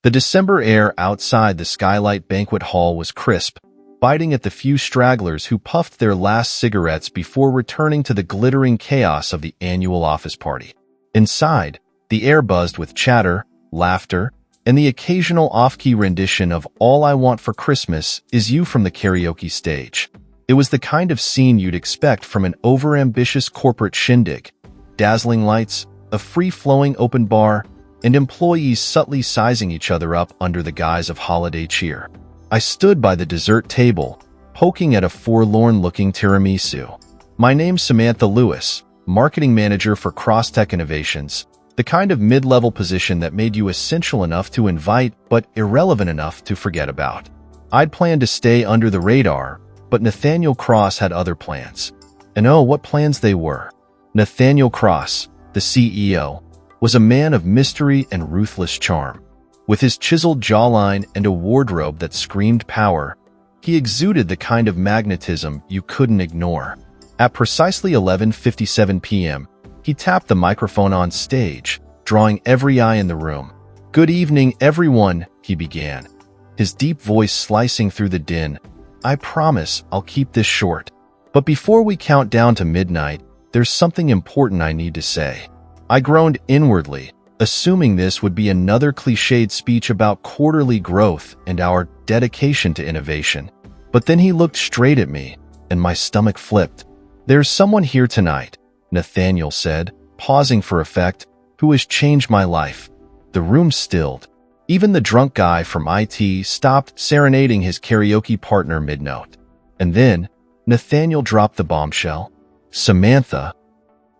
The December air outside the Skylight Banquet Hall was crisp, biting at the few stragglers who puffed their last cigarettes before returning to the glittering chaos of the annual office party. Inside, the air buzzed with chatter, laughter, and the occasional off-key rendition of All I Want for Christmas Is You from the karaoke stage. It was the kind of scene you'd expect from an overambitious corporate shindig. Dazzling lights, a free-flowing open bar, and employees subtly sizing each other up under the guise of holiday cheer. I stood by the dessert table, poking at a forlorn-looking tiramisu. My name's Samantha Lewis, marketing manager for Crosstech Innovations, the kind of mid-level position that made you essential enough to invite but irrelevant enough to forget about. I'd planned to stay under the radar, but Nathaniel Cross had other plans. And oh, what plans they were. Nathaniel Cross, the CEO, was a man of mystery and ruthless charm. With his chiseled jawline and a wardrobe that screamed power, he exuded the kind of magnetism you couldn't ignore. At precisely 11:57 p.m., he tapped the microphone on stage, drawing every eye in the room. "Good evening, everyone," he began, his deep voice slicing through the din. "I promise I'll keep this short. But before we count down to midnight, there's something important I need to say." I groaned inwardly, assuming this would be another cliched speech about quarterly growth and our dedication to innovation. But then he looked straight at me, and my stomach flipped. "There's someone here tonight," Nathaniel said, pausing for effect, "who has changed my life." The room stilled. Even the drunk guy from IT stopped serenading his karaoke partner mid-note. And then, Nathaniel dropped the bombshell. "Samantha."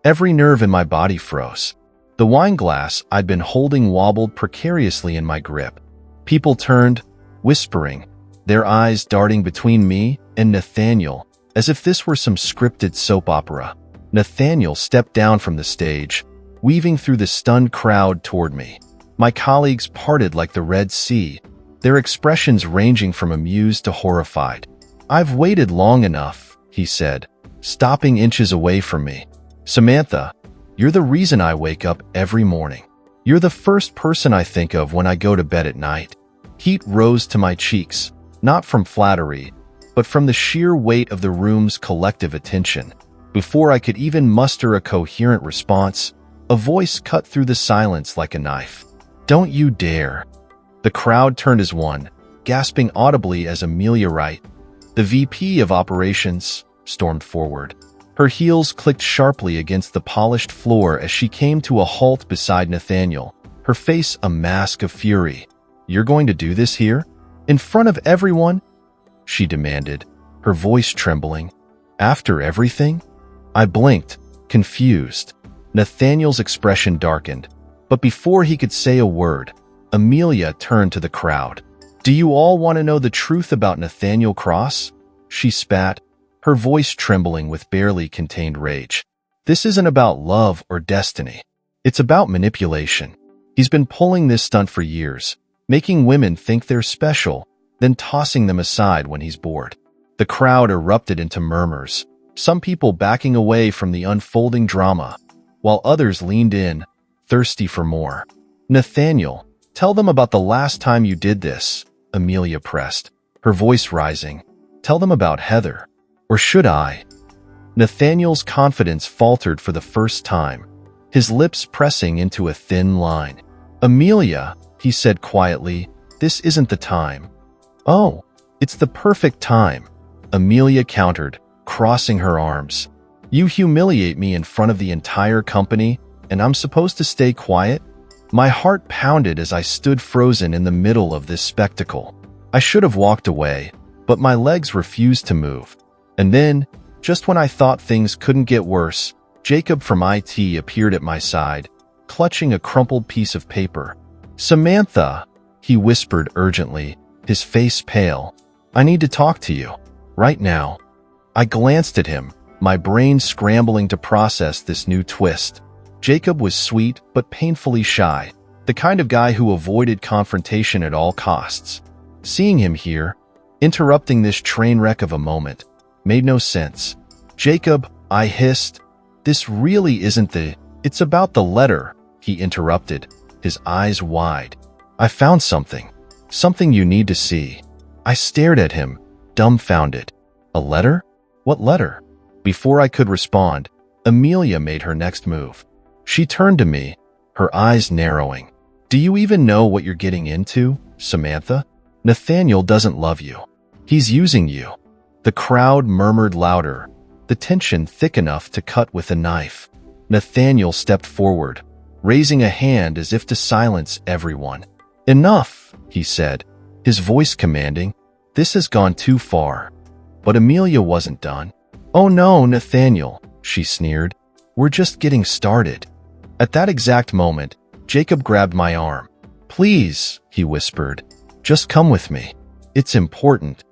Every nerve in my body froze. The wine glass I'd been holding wobbled precariously in my grip. People turned, whispering, their eyes darting between me and Nathaniel, as if this were some scripted soap opera. Nathaniel stepped down from the stage, weaving through the stunned crowd toward me. My colleagues parted like the Red Sea, their expressions ranging from amused to horrified. "I've waited long enough," he said, stopping inches away from me. "Samantha, you're the reason I wake up every morning. You're the first person I think of when I go to bed at night." Heat rose to my cheeks, not from flattery, but from the sheer weight of the room's collective attention. Before I could even muster a coherent response, a voice cut through the silence like a knife. "Don't you dare." The crowd turned as one, gasping audibly as Amelia Wright, the VP of Operations, stormed forward. Her heels clicked sharply against the polished floor as she came to a halt beside Nathaniel, her face a mask of fury. "You're going to do this here? In front of everyone?" she demanded, her voice trembling. "After everything?" I blinked, confused. Nathaniel's expression darkened, but before he could say a word, Amelia turned to the crowd. "Do you all want to know the truth about Nathaniel Cross?" she spat, her voice trembling with barely contained rage. "This isn't about love or destiny. It's about manipulation. He's been pulling this stunt for years, making women think they're special, then tossing them aside when he's bored." The crowd erupted into murmurs, some people backing away from the unfolding drama, while others leaned in, thirsty for more. "Nathaniel, tell them about the last time you did this," Amelia pressed, her voice rising. "Tell them about Heather. Or should I?" Nathaniel's confidence faltered for the first time, his lips pressing into a thin line. "Amelia," he said quietly, "this isn't the time." "Oh, it's the perfect time," Amelia countered, crossing her arms. "You humiliate me in front of the entire company, and I'm supposed to stay quiet?" My heart pounded as I stood frozen in the middle of this spectacle. I should have walked away, but my legs refused to move. And then, just when I thought things couldn't get worse, Jacob from IT appeared at my side, clutching a crumpled piece of paper. "Samantha," he whispered urgently, his face pale. "I need to talk to you. Right now." I glanced at him, my brain scrambling to process this new twist. Jacob was sweet but painfully shy, the kind of guy who avoided confrontation at all costs. Seeing him here, interrupting this train wreck of a moment, made no sense. "Jacob," I hissed, "this really isn't the—" "It's about the letter," he interrupted, his eyes wide. I found something. Something you need to see. I stared at him, dumbfounded. A letter? What letter? Before I could respond, Amelia made her next move. She turned to me, her eyes narrowing. Do you even know what you're getting into, Samantha? Nathaniel doesn't love you. He's using you. The crowd murmured louder, the tension thick enough to cut with a knife. Nathaniel stepped forward, raising a hand as if to silence everyone. Enough, he said, his voice commanding. This has gone too far. But Amelia wasn't done. Oh no, Nathaniel, she sneered. We're just getting started. At that exact moment, Jacob grabbed my arm. Please, he whispered, just come with me. It's important.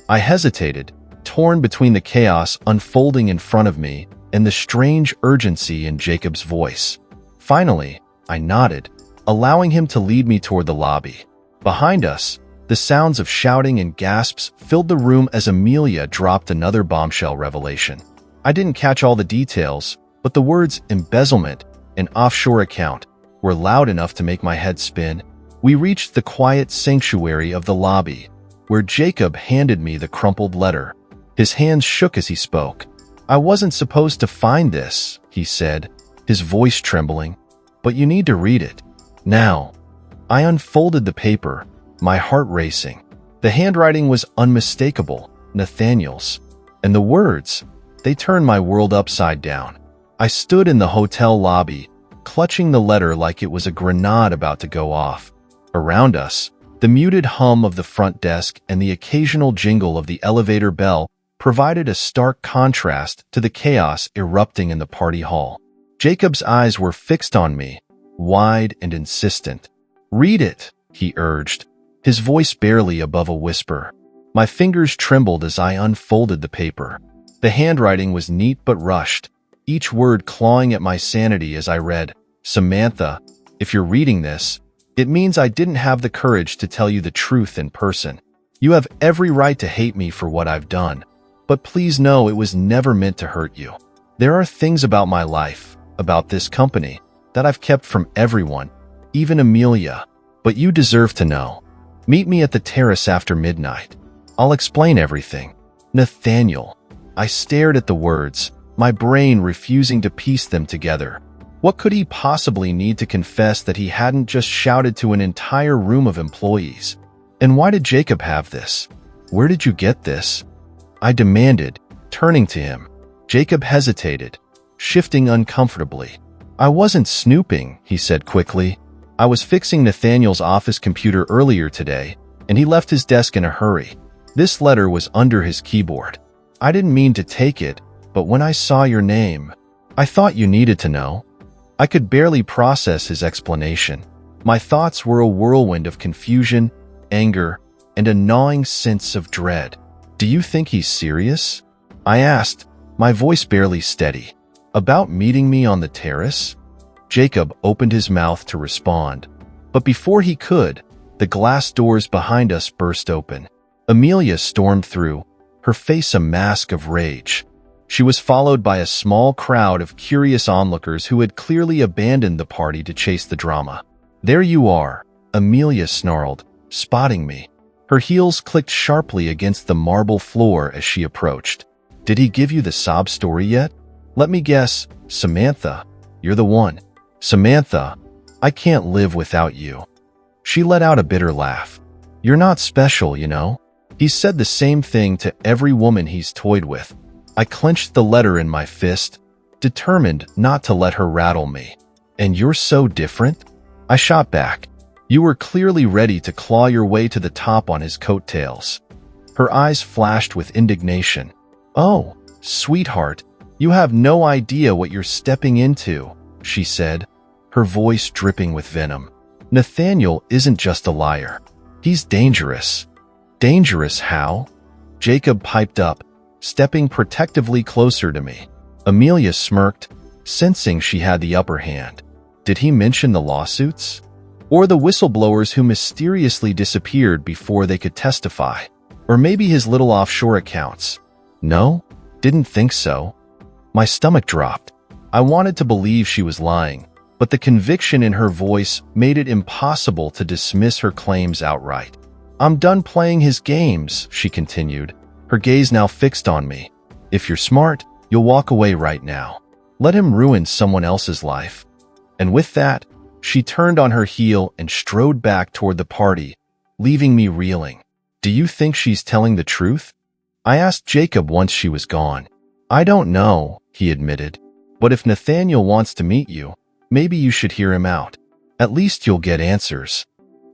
I hesitated, torn between the chaos unfolding in front of me and the strange urgency in Jacob's voice. Finally, I nodded, allowing him to lead me toward the lobby. Behind us, the sounds of shouting and gasps filled the room as Amelia dropped another bombshell revelation. I didn't catch all the details, but the words embezzlement and offshore account were loud enough to make my head spin. We reached the quiet sanctuary of the lobby, where Jacob handed me the crumpled letter. His hands shook as he spoke. I wasn't supposed to find this, he said, his voice trembling, but you need to read it. Now. I unfolded the paper, my heart racing. The handwriting was unmistakable, Nathaniel's. And the words, they turned my world upside down. I stood in the hotel lobby, clutching the letter like it was a grenade about to go off. Around us, the muted hum of the front desk and the occasional jingle of the elevator bell provided a stark contrast to the chaos erupting in the party hall. Jacob's eyes were fixed on me, wide and insistent. Read it, he urged, his voice barely above a whisper. My fingers trembled as I unfolded the paper. The handwriting was neat but rushed, each word clawing at my sanity as I read, Samantha, if you're reading this, it means I didn't have the courage to tell you the truth in person. You have every right to hate me for what I've done, but please know it was never meant to hurt you. There are things about my life, about this company, that I've kept from everyone, even Amelia, but you deserve to know. Meet me at the terrace after midnight. I'll explain everything. Nathaniel. I stared at the words, my brain refusing to piece them together. What could he possibly need to confess that he hadn't just shouted to an entire room of employees? And why did Jacob have this? Where did you get this? I demanded, turning to him. Jacob hesitated, shifting uncomfortably. I wasn't snooping, he said quickly. I was fixing Nathaniel's office computer earlier today, and he left his desk in a hurry. This letter was under his keyboard. I didn't mean to take it, but when I saw your name, I thought you needed to know. I could barely process his explanation. My thoughts were a whirlwind of confusion, anger, and a gnawing sense of dread. Do you think he's serious? I asked, my voice barely steady. About meeting me on the terrace? Jacob opened his mouth to respond, but before he could, the glass doors behind us burst open. Amelia stormed through, her face a mask of rage. She was followed by a small crowd of curious onlookers who had clearly abandoned the party to chase the drama. There you are, Amelia snarled, spotting me. Her heels clicked sharply against the marble floor as she approached. Did he give you the sob story yet? Let me guess, Samantha, you're the one. Samantha, I can't live without you. She let out a bitter laugh. You're not special, you know. He's said the same thing to every woman he's toyed with. I clenched the letter in my fist, determined not to let her rattle me. And you're so different? I shot back. You were clearly ready to claw your way to the top on his coattails. Her eyes flashed with indignation. Oh, sweetheart, you have no idea what you're stepping into, she said, her voice dripping with venom. Nathaniel isn't just a liar. He's dangerous. Dangerous how? Jacob piped up, stepping protectively closer to me. Amelia smirked, sensing she had the upper hand. Did he mention the lawsuits? Or the whistleblowers who mysteriously disappeared before they could testify? Or maybe his little offshore accounts? No, didn't think so. My stomach dropped. I wanted to believe she was lying, but the conviction in her voice made it impossible to dismiss her claims outright. "I'm done playing his games," she continued, her gaze now fixed on me. "If you're smart, you'll walk away right now. Let him ruin someone else's life." And with that, she turned on her heel and strode back toward the party, leaving me reeling. "Do you think she's telling the truth?" I asked Jacob once she was gone. "I don't know," he admitted. "But if Nathaniel wants to meet you, maybe you should hear him out. At least you'll get answers."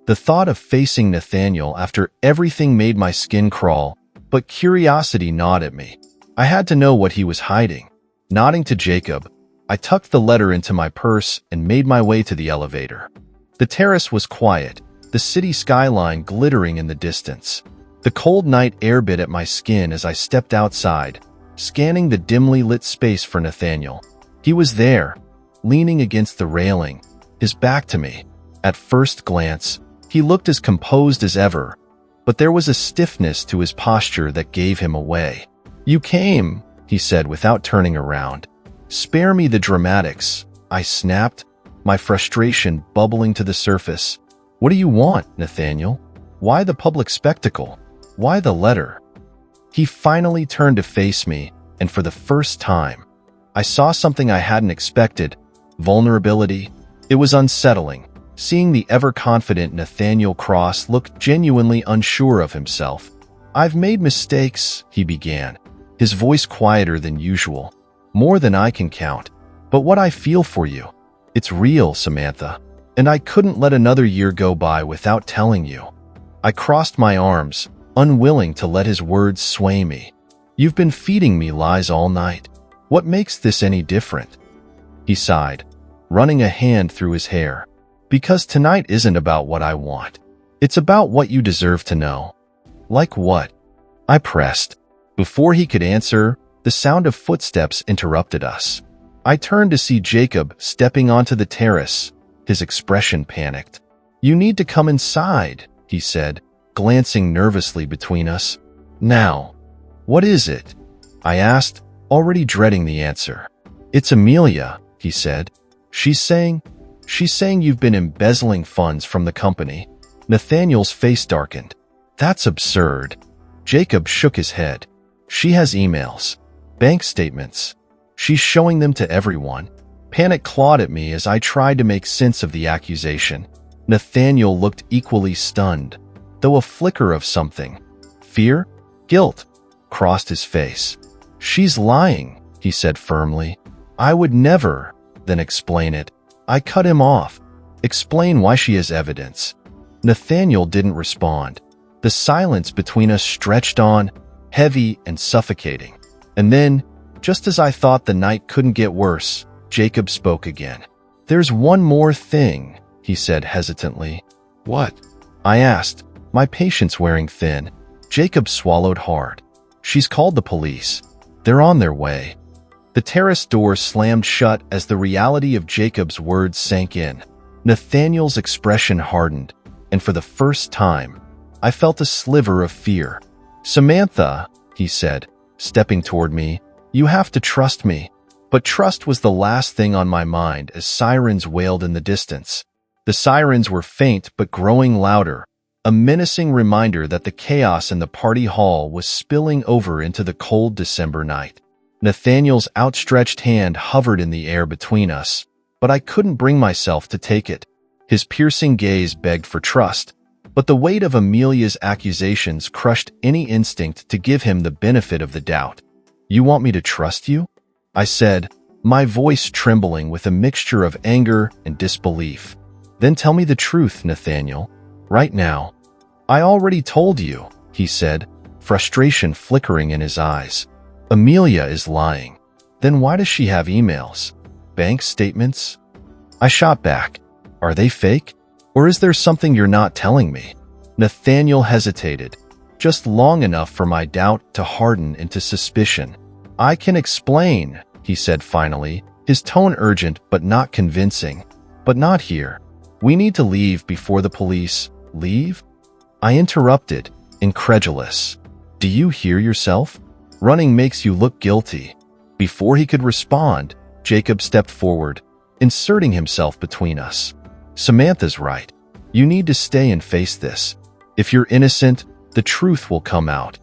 The thought of facing Nathaniel after everything made my skin crawl, but curiosity gnawed at me. I had to know what he was hiding. Nodding to Jacob, I tucked the letter into my purse and made my way to the elevator. The terrace was quiet, the city skyline glittering in the distance. The cold night air bit at my skin as I stepped outside, scanning the dimly lit space for Nathaniel. He was there, leaning against the railing, his back to me. At first glance, he looked as composed as ever, but there was a stiffness to his posture that gave him away. "You came," he said without turning around. "Spare me the dramatics," I snapped, my frustration bubbling to the surface. "What do you want, Nathaniel? Why the public spectacle? Why the letter?" He finally turned to face me, and for the first time, I saw something I hadn't expected: vulnerability. It was unsettling, seeing the ever-confident Nathaniel Cross look genuinely unsure of himself. "I've made mistakes," he began, his voice quieter than usual. "More than I can count. But what I feel for you, it's real, Samantha. And I couldn't let another year go by without telling you." I crossed my arms, unwilling to let his words sway me. "You've been feeding me lies all night. What makes this any different?" He sighed, running a hand through his hair. "Because tonight isn't about what I want. It's about what you deserve to know." "Like what?" I pressed. Before he could answer, the sound of footsteps interrupted us. I turned to see Jacob stepping onto the terrace, his expression panicked. "You need to come inside," he said, glancing nervously between us. "Now." "What is it?" I asked, already dreading the answer. "It's Amelia," he said. She's saying you've been embezzling funds from the company." Nathaniel's face darkened. "That's absurd." Jacob shook his head. "She has emails, bank statements. She's showing them to everyone." Panic clawed at me as I tried to make sense of the accusation. Nathaniel looked equally stunned, though a flicker of something, fear, guilt, crossed his face. "She's lying," he said firmly. "I would never." "Then explain it." I cut him off. "Explain why she has evidence." Nathaniel didn't respond. The silence between us stretched on, heavy and suffocating. And then, just as I thought the night couldn't get worse, Jacob spoke again. "There's one more thing," he said hesitantly. "What?" I asked, my patience wearing thin. Jacob swallowed hard. "She's called the police. They're on their way." The terrace door slammed shut as the reality of Jacob's words sank in. Nathaniel's expression hardened, and for the first time, I felt a sliver of fear. "Samantha," he said, stepping toward me, "you have to trust me." But trust was the last thing on my mind as sirens wailed in the distance. The sirens were faint but growing louder, a menacing reminder that the chaos in the party hall was spilling over into the cold December night. Nathaniel's outstretched hand hovered in the air between us, but I couldn't bring myself to take it. His piercing gaze begged for trust, but the weight of Amelia's accusations crushed any instinct to give him the benefit of the doubt. "You want me to trust you?" I said, my voice trembling with a mixture of anger and disbelief. "Then tell me the truth, Nathaniel. Right now." "I already told you," he said, frustration flickering in his eyes. "Amelia is lying." "Then why does she have emails? Bank statements?" I shot back. "Are they fake? Or is there something you're not telling me?" Nathaniel hesitated, just long enough for my doubt to harden into suspicion. "I can explain," he said finally, his tone urgent but not convincing. "But not here. We need to leave before the police." "Leave?" I interrupted, incredulous. "Do you hear yourself? Running makes you look guilty." Before he could respond, Jacob stepped forward, inserting himself between us. Samantha's right. You need to stay and face this. If you're innocent, the truth will come out.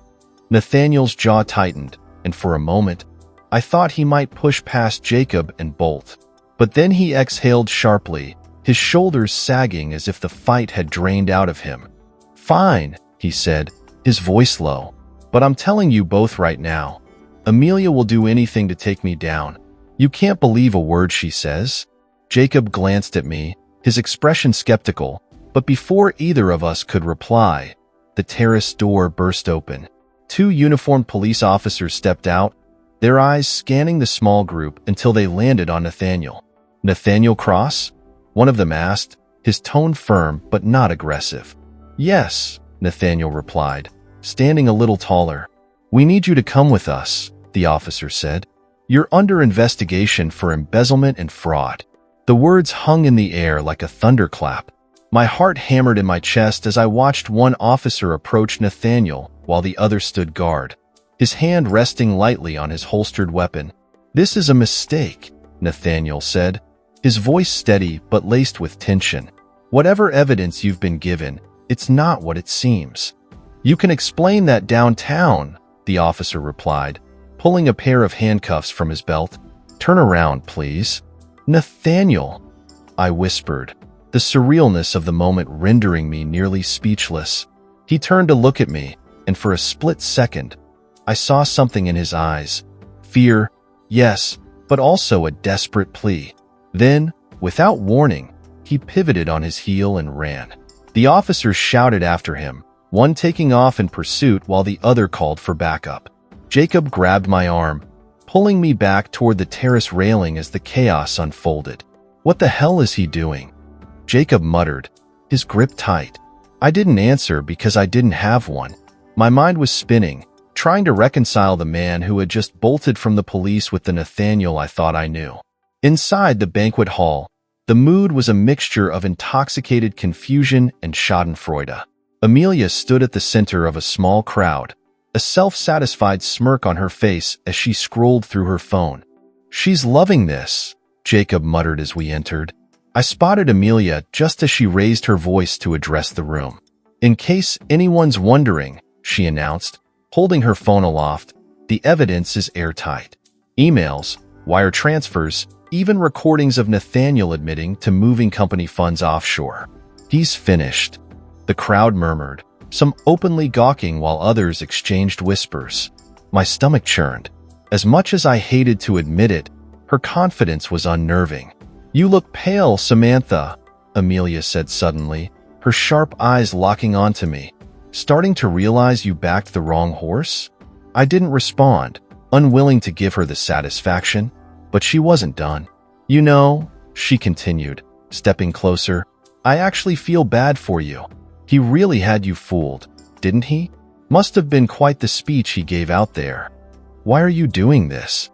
Nathaniel's jaw tightened, and for a moment, I thought he might push past Jacob and bolt. But then he exhaled sharply, his shoulders sagging as if the fight had drained out of him. Fine, he said, his voice low. But I'm telling you both right now, Amelia will do anything to take me down. You can't believe a word she says. Jacob glanced at me, his expression skeptical, but before either of us could reply, the terrace door burst open. 2 uniformed police officers stepped out, their eyes scanning the small group until they landed on Nathaniel. Nathaniel Cross? One of them asked, his tone firm but not aggressive. Yes, Nathaniel replied, standing a little taller. We need you to come with us, the officer said. You're under investigation for embezzlement and fraud. The words hung in the air like a thunderclap. My heart hammered in my chest as I watched one officer approach Nathaniel while the other stood guard, his hand resting lightly on his holstered weapon. This is a mistake, Nathaniel said, his voice steady but laced with tension. Whatever evidence you've been given, it's not what it seems. You can explain that downtown, the officer replied, pulling a pair of handcuffs from his belt. Turn around, please. Nathaniel, I whispered, the surrealness of the moment rendering me nearly speechless. He turned to look at me, and for a split second, I saw something in his eyes. Fear, yes, but also a desperate plea. Then, without warning, he pivoted on his heel and ran. The officers shouted after him, one taking off in pursuit while the other called for backup. Jacob grabbed my arm, pulling me back toward the terrace railing as the chaos unfolded. What the hell is he doing? Jacob muttered, his grip tight. I didn't answer because I didn't have one. My mind was spinning, trying to reconcile the man who had just bolted from the police with the Nathaniel I thought I knew. Inside the banquet hall, the mood was a mixture of intoxicated confusion and schadenfreude. Amelia stood at the center of a small crowd, a self-satisfied smirk on her face as she scrolled through her phone. She's loving this, Jacob muttered as we entered. I spotted Amelia just as she raised her voice to address the room. In case anyone's wondering, she announced, holding her phone aloft, the evidence is airtight. Emails, wire transfers, even recordings of Nathaniel admitting to moving company funds offshore. He's finished. The crowd murmured, some openly gawking while others exchanged whispers. My stomach churned. As much as I hated to admit it, her confidence was unnerving. You look pale, Samantha, Amelia said suddenly, her sharp eyes locking onto me. Starting to realize you backed the wrong horse? I didn't respond, unwilling to give her the satisfaction, but she wasn't done. You know, she continued, stepping closer, I actually feel bad for you. He really had you fooled, didn't he? Must have been quite the speech he gave out there. Why are you doing this?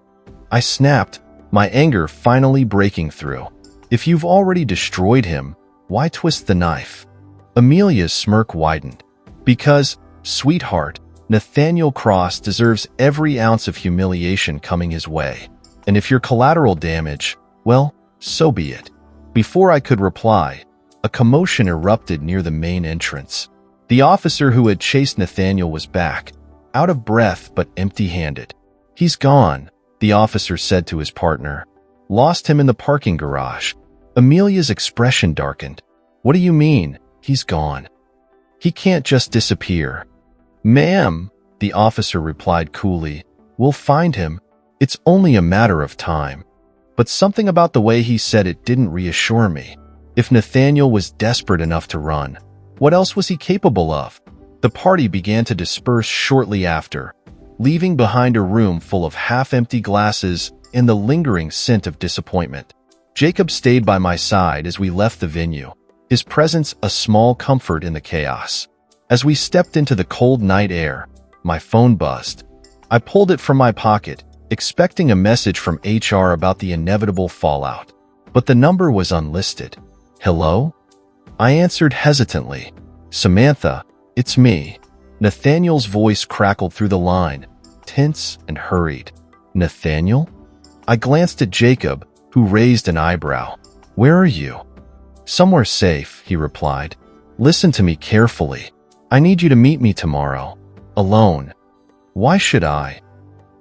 I snapped, my anger finally breaking through. If you've already destroyed him, why twist the knife? Amelia's smirk widened. Because, sweetheart, Nathaniel Cross deserves every ounce of humiliation coming his way. And if you're collateral damage, well, so be it. Before I could reply, a commotion erupted near the main entrance. The officer who had chased Nathaniel was back, out of breath but empty-handed. He's gone, the officer said to his partner. Lost him in the parking garage. Amelia's expression darkened. What do you mean, he's gone? He can't just disappear. Ma'am, the officer replied coolly, we'll find him. It's only a matter of time. But something about the way he said it didn't reassure me. If Nathaniel was desperate enough to run, what else was he capable of? The party began to disperse shortly after, leaving behind a room full of half-empty glasses and the lingering scent of disappointment. Jacob stayed by my side as we left the venue, his presence a small comfort in the chaos. As we stepped into the cold night air, my phone buzzed. I pulled it from my pocket, expecting a message from HR about the inevitable fallout. But the number was unlisted. Hello? I answered hesitantly. Samantha, it's me. Nathaniel's voice crackled through the line, tense and hurried. Nathaniel? I glanced at Jacob, who raised an eyebrow. "Where are you?" "Somewhere safe," he replied. "Listen to me carefully. I need you to meet me tomorrow. Alone." "Why should I?"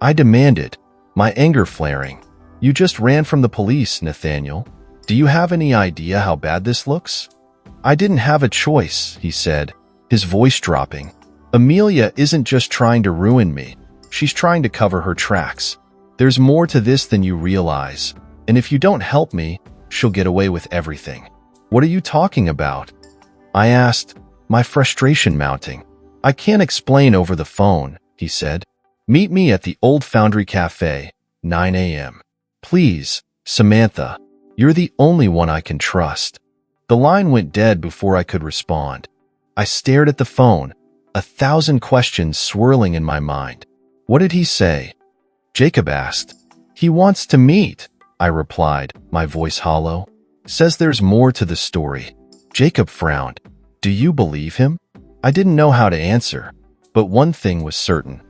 I demanded, my anger flaring. "You just ran from the police, Nathaniel. Do you have any idea how bad this looks?" "I didn't have a choice," he said, his voice dropping. "Amelia isn't just trying to ruin me. She's trying to cover her tracks. There's more to this than you realize, and if you don't help me, she'll get away with everything." "What are you talking about?" I asked, my frustration mounting. "I can't explain over the phone," he said. "Meet me at the Old Foundry Cafe, 9 a.m. Please, Samantha. You're the only one I can trust." The line went dead before I could respond. I stared at the phone, 1,000 questions swirling in my mind. "What did he say?" Jacob asked. "He wants to meet," I replied, my voice hollow. "Says there's more to the story." Jacob frowned. "Do you believe him?" I didn't know how to answer, but one thing was certain.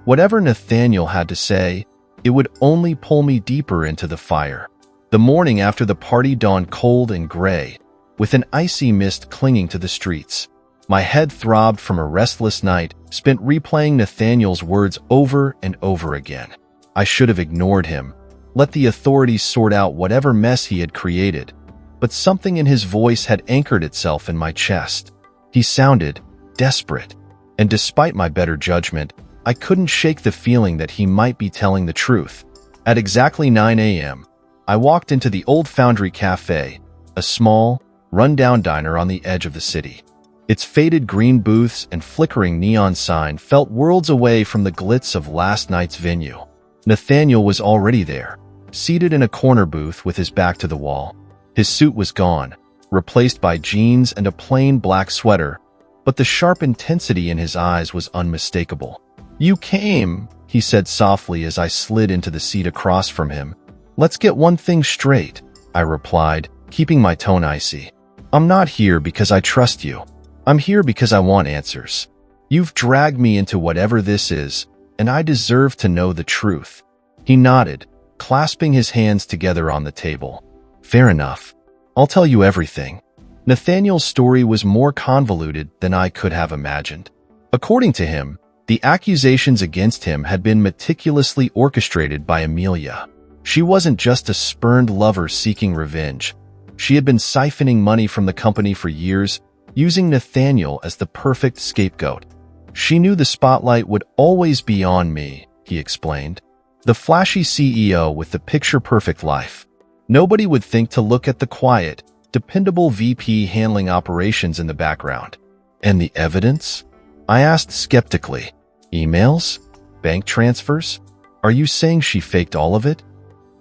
Whatever Nathaniel had to say, it would only pull me deeper into the fire. The morning after the party dawned cold and gray, with an icy mist clinging to the streets. My head throbbed from a restless night spent replaying Nathaniel's words over and over again. I should have ignored him, let the authorities sort out whatever mess he had created, but something in his voice had anchored itself in my chest. He sounded desperate, and despite my better judgment, I couldn't shake the feeling that he might be telling the truth. At exactly 9 a.m., I walked into the Old Foundry Cafe, a small, run-down diner on the edge of the city. Its faded green booths and flickering neon sign felt worlds away from the glitz of last night's venue. Nathaniel was already there, seated in a corner booth with his back to the wall. His suit was gone, replaced by jeans and a plain black sweater, but the sharp intensity in his eyes was unmistakable. "You came," he said softly as I slid into the seat across from him. "Let's get one thing straight," I replied, keeping my tone icy. "I'm not here because I trust you. I'm here because I want answers. You've dragged me into whatever this is, and I deserve to know the truth." He nodded, clasping his hands together on the table. "Fair enough. I'll tell you everything." Nathaniel's story was more convoluted than I could have imagined. According to him, the accusations against him had been meticulously orchestrated by Amelia. She wasn't just a spurned lover seeking revenge. She had been siphoning money from the company for years, using Nathaniel as the perfect scapegoat. "She knew the spotlight would always be on me," he explained. "The flashy CEO with the picture-perfect life. Nobody would think to look at the quiet, dependable VP handling operations in the background." "And the evidence?" I asked skeptically. "Emails? Bank transfers? Are you saying she faked all of it?"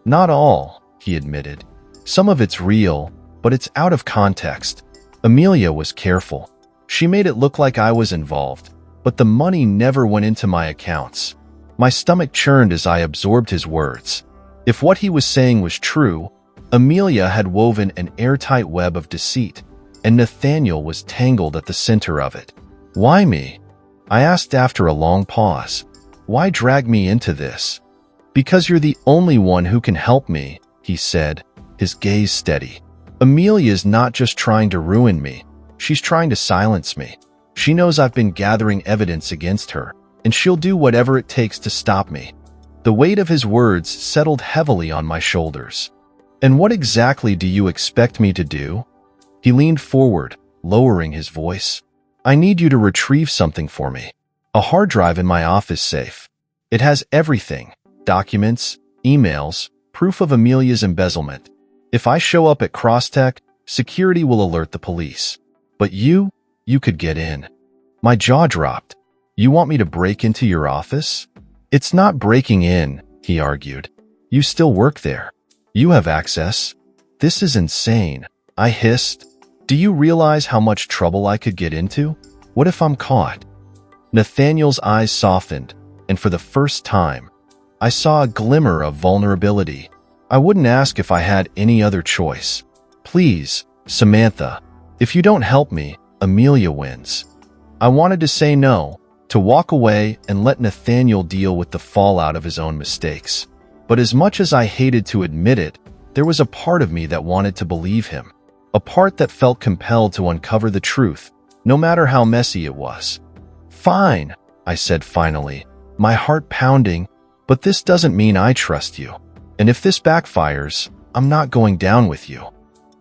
"Not all," he admitted. "Some of it's real, but it's out of context. Amelia was careful. She made it look like I was involved, but the money never went into my accounts." My stomach churned as I absorbed his words. If what he was saying was true, Amelia had woven an airtight web of deceit, and Nathaniel was tangled at the center of it. "Why me?" I asked after a long pause. "Why drag me into this?" "Because you're the only one who can help me," he said, his gaze steady. "Amelia's not just trying to ruin me. She's trying to silence me. She knows I've been gathering evidence against her, and she'll do whatever it takes to stop me." The weight of his words settled heavily on my shoulders. "And what exactly do you expect me to do?" He leaned forward, lowering his voice. "I need you to retrieve something for me. A hard drive in my office safe. It has everything: documents, emails, proof of Amelia's embezzlement. If I show up at Crosstech, security will alert the police. But you could get in." My jaw dropped. "You want me to break into your office?" "It's not breaking in," he argued. "You still work there. You have access." "This is insane," I hissed. "Do you realize how much trouble I could get into? What if I'm caught?" Nathaniel's eyes softened, and for the first time, I saw a glimmer of vulnerability. "I wouldn't ask if I had any other choice. Please, Samantha, if you don't help me, Amelia wins." I wanted to say no, to walk away and let Nathaniel deal with the fallout of his own mistakes. But as much as I hated to admit it, There was a part of me that wanted to believe him, a part that felt compelled to uncover the truth, no matter how messy it was. "Fine," I said finally, my heart pounding, "but this doesn't mean I trust you. And if this backfires, I'm not going down with you."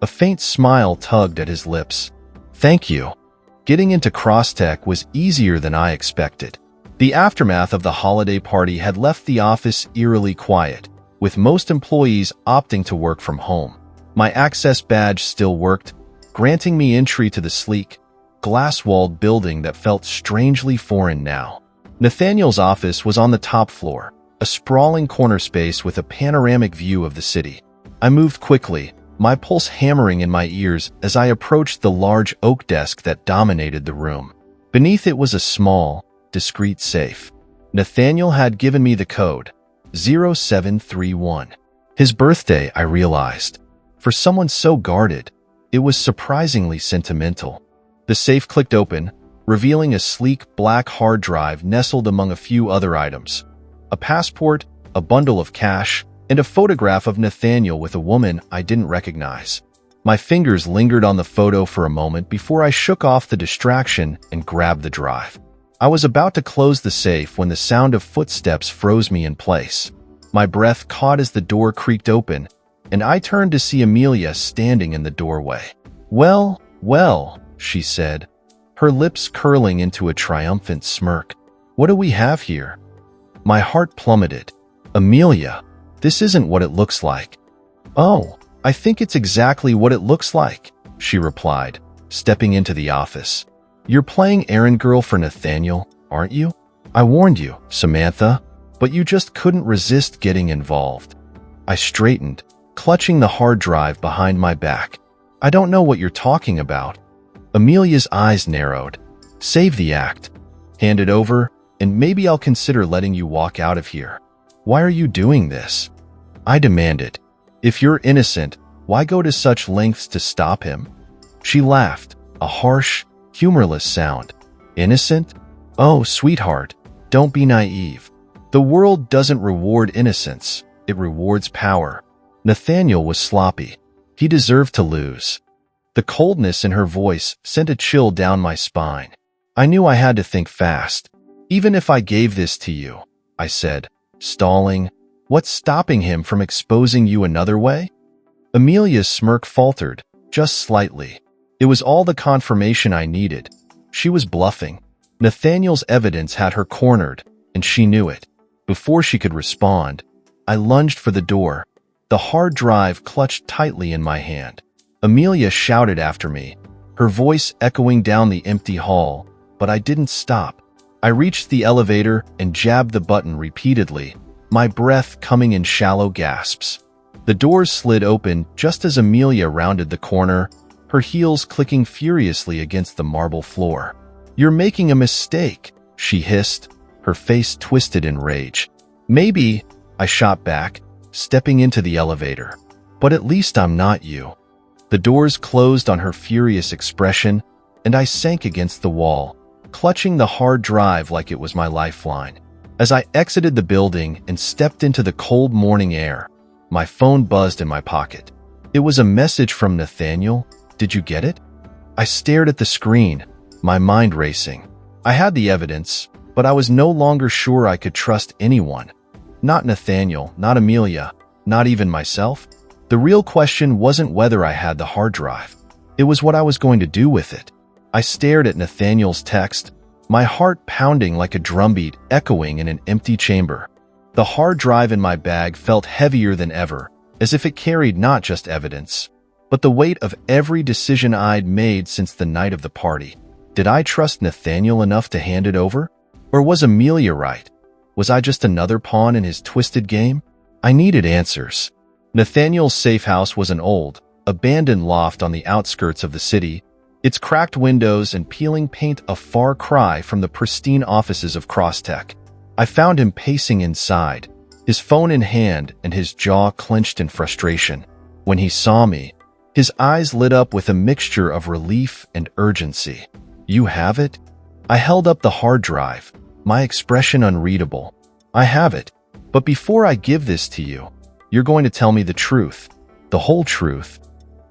A faint smile tugged at his lips. "Thank you." Getting into CrossTech was easier than I expected. The aftermath of the holiday party had left the office eerily quiet, with most employees opting to work from home. My access badge still worked, granting me entry to the sleek, glass-walled building that felt strangely foreign now. Nathaniel's office was on the top floor, a sprawling corner space with a panoramic view of the city. I moved quickly, my pulse hammering in my ears as I approached the large oak desk that dominated the room. Beneath it was a small, discreet safe. Nathaniel had given me the code, 0731. His birthday, I realized. For someone so guarded, it was surprisingly sentimental. The safe clicked open, revealing a sleek black hard drive nestled among a few other items. A passport, a bundle of cash, and a photograph of Nathaniel with a woman I didn't recognize. My fingers lingered on the photo for a moment before I shook off the distraction and grabbed the drive. I was about to close the safe when the sound of footsteps froze me in place. My breath caught as the door creaked open, and I turned to see Amelia standing in the doorway. "Well, well," she said, her lips curling into a triumphant smirk. "What do we have here?" My heart plummeted. "Amelia, this isn't what it looks like." "Oh, I think it's exactly what it looks like," she replied, stepping into the office. "You're playing errand girl for Nathaniel, aren't you? I warned you, Samantha, but you just couldn't resist getting involved." I straightened, clutching the hard drive behind my back. "I don't know what you're talking about." Amelia's eyes narrowed. "Save the act. Hand it over, and maybe I'll consider letting you walk out of here." "Why are you doing this?" I demanded. "If you're innocent, why go to such lengths to stop him?" She laughed, a harsh, humorless sound. "Innocent? Oh, sweetheart, don't be naive. The world doesn't reward innocence, it rewards power." Nathaniel was sloppy. He deserved to lose. The coldness in her voice sent a chill down my spine. I knew I had to think fast. "Even if I gave this to you," I said, stalling, "what's stopping him from exposing you another way?" Amelia's smirk faltered, just slightly. It was all the confirmation I needed. She was bluffing. Nathaniel's evidence had her cornered, and she knew it. Before she could respond, I lunged for the door, the hard drive clutched tightly in my hand. Amelia shouted after me, her voice echoing down the empty hall, but I didn't stop. I reached the elevator and jabbed the button repeatedly, my breath coming in shallow gasps. The doors slid open just as Amelia rounded the corner, her heels clicking furiously against the marble floor. "You're making a mistake," she hissed, her face twisted in rage. "Maybe," I shot back, stepping into the elevator. "But at least I'm not you." The doors closed on her furious expression, and I sank against the wall, clutching the hard drive like it was my lifeline. As I exited the building and stepped into the cold morning air, my phone buzzed in my pocket. It was a message from Nathaniel. "Did you get it?" I stared at the screen, my mind racing. I had the evidence, but I was no longer sure I could trust anyone. Not Nathaniel, not Amelia, not even myself. The real question wasn't whether I had the hard drive. It was what I was going to do with it. I stared at Nathaniel's text, my heart pounding like a drumbeat echoing in an empty chamber. The hard drive in my bag felt heavier than ever, as if it carried not just evidence, but the weight of every decision I'd made since the night of the party. Did I trust Nathaniel enough to hand it over? Or was Amelia right? Was I just another pawn in his twisted game? I needed answers. Nathaniel's safe house was an old, abandoned loft on the outskirts of the city, its cracked windows and peeling paint a far cry from the pristine offices of CrossTech. I found him pacing inside, his phone in hand and his jaw clenched in frustration. When he saw me, his eyes lit up with a mixture of relief and urgency. "You have it?" I held up the hard drive, my expression unreadable. "I have it. But before I give this to you, you're going to tell me the truth." The whole truth.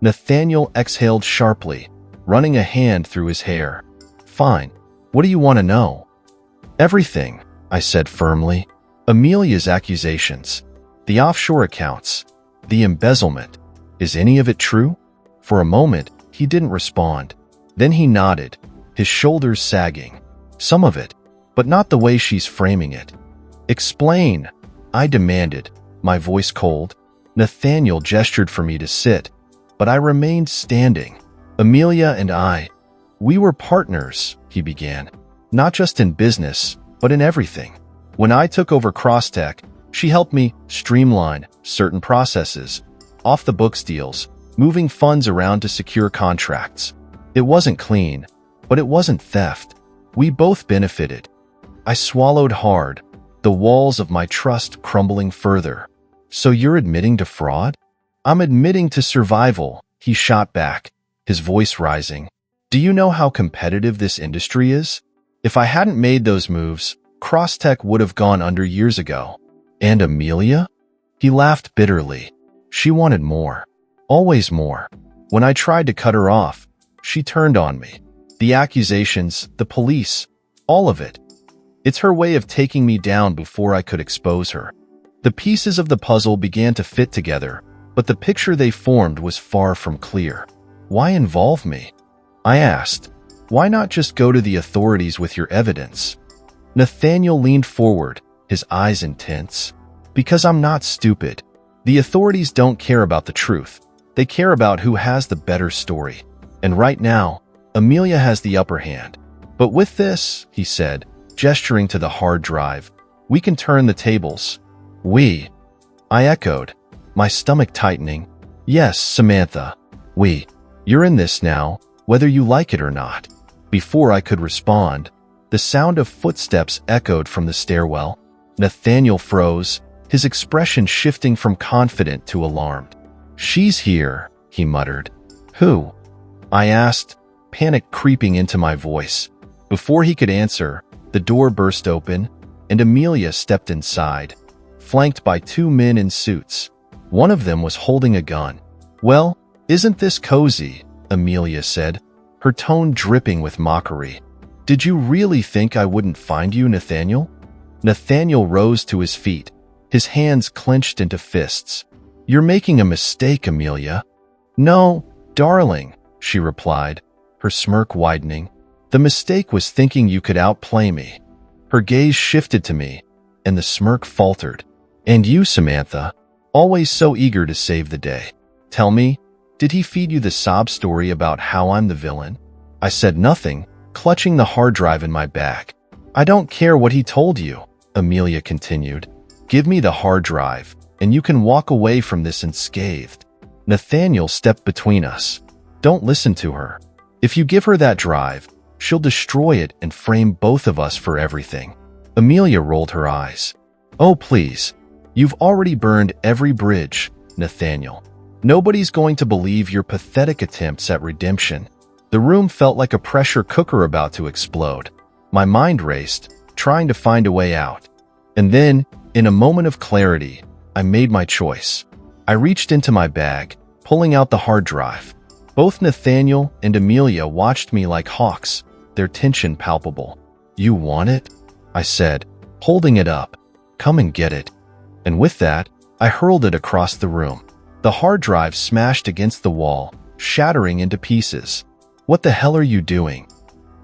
Nathaniel exhaled sharply, running a hand through his hair. Fine. What do you want to know? Everything, I said firmly. Amelia's accusations, the offshore accounts, the embezzlement. Is any of it true? For a moment, he didn't respond. Then he nodded, his shoulders sagging. Some of it, but not the way she's framing it. Explain, I demanded, my voice cold. Nathaniel gestured for me to sit, but I remained standing. Amelia and I, we were partners, he began. Not just in business, but in everything. When I took over Crosstech, she helped me streamline certain processes, off-the-books deals, moving funds around to secure contracts. It wasn't clean, but it wasn't theft. We both benefited. I swallowed hard, the walls of my trust crumbling further. So you're admitting to fraud? I'm admitting to survival, he shot back, his voice rising. Do you know how competitive this industry is? If I hadn't made those moves, Crosstech would have gone under years ago. And Amelia? He laughed bitterly. She wanted more. Always more. When I tried to cut her off, she turned on me. The accusations, the police, all of it. It's her way of taking me down before I could expose her. The pieces of the puzzle began to fit together, but the picture they formed was far from clear. Why involve me? I asked. Why not just go to the authorities with your evidence? Nathaniel leaned forward, his eyes intense. Because I'm not stupid. The authorities don't care about the truth. They care about who has the better story. And right now, Amelia has the upper hand. But with this, he said, gesturing to the hard drive, we can turn the tables. We. I echoed, my stomach tightening. Yes, Samantha. We. You're in this now, whether you like it or not. Before I could respond, the sound of footsteps echoed from the stairwell. Nathaniel froze, his expression shifting from confident to alarmed. She's here, he muttered. Who? I asked, panic creeping into my voice. Before he could answer, the door burst open, and Amelia stepped inside, flanked by two men in suits. One of them was holding a gun. Well, isn't this cozy? Amelia said, her tone dripping with mockery. Did you really think I wouldn't find you, Nathaniel? Nathaniel rose to his feet, his hands clenched into fists. You're making a mistake, Amelia. No, darling, she replied, her smirk widening. The mistake was thinking you could outplay me. Her gaze shifted to me, and the smirk faltered. And you, Samantha, always so eager to save the day. Tell me, did he feed you the sob story about how I'm the villain? I said nothing, clutching the hard drive in my back. I don't care what he told you, Amelia continued. Give me the hard drive, and you can walk away from this unscathed. Nathaniel stepped between us. Don't listen to her. If you give her that drive, she'll destroy it and frame both of us for everything. Amelia rolled her eyes. Oh, please. You've already burned every bridge, Nathaniel. Nobody's going to believe your pathetic attempts at redemption. The room felt like a pressure cooker about to explode. My mind raced, trying to find a way out. And then, in a moment of clarity, I made my choice. I reached into my bag, pulling out the hard drive. Both Nathaniel and Amelia watched me like hawks, their tension palpable. You want it? I said, holding it up. Come and get it. And with that, I hurled it across the room. The hard drive smashed against the wall, shattering into pieces. What the hell are you doing?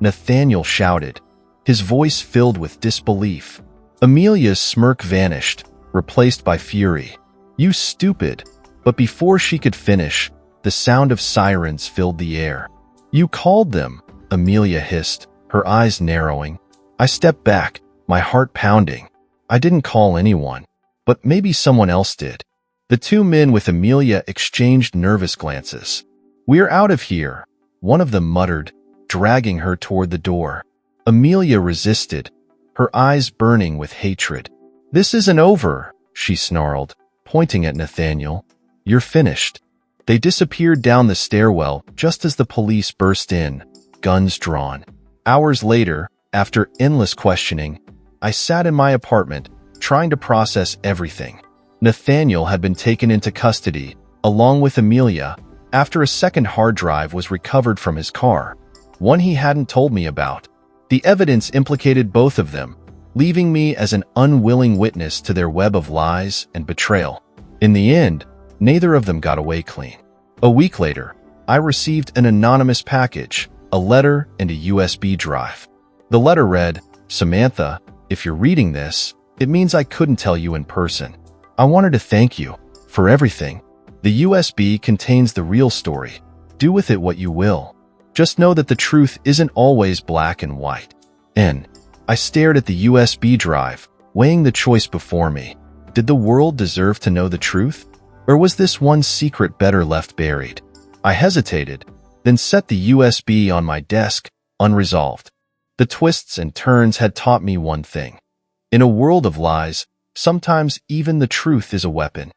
Nathaniel shouted, his voice filled with disbelief. Amelia's smirk vanished, replaced by fury. You stupid! But before she could finish, the sound of sirens filled the air. You called them, Amelia hissed, her eyes narrowing. I stepped back, my heart pounding. I didn't call anyone, but maybe someone else did. The two men with Amelia exchanged nervous glances. We're out of here, one of them muttered, dragging her toward the door. Amelia resisted, her eyes burning with hatred. This isn't over, she snarled, pointing at Nathaniel. You're finished. They disappeared down the stairwell just as the police burst in, guns drawn. Hours later, after endless questioning, I sat in my apartment, trying to process everything. Nathaniel had been taken into custody, along with Amelia, after a second hard drive was recovered from his car, one he hadn't told me about. The evidence implicated both of them, leaving me as an unwilling witness to their web of lies and betrayal. In the end, neither of them got away clean. A week later, I received an anonymous package, a letter and a USB drive. The letter read, "Samantha, if you're reading this, it means I couldn't tell you in person. I wanted to thank you for everything. The USB contains the real story. Do with it what you will. Just know that the truth isn't always black and white." And I stared at the USB drive, weighing the choice before me. Did the world deserve to know the truth? Or was this one secret better left buried? I hesitated, then set the USB on my desk, unresolved. The twists and turns had taught me one thing. In a world of lies, sometimes even the truth is a weapon.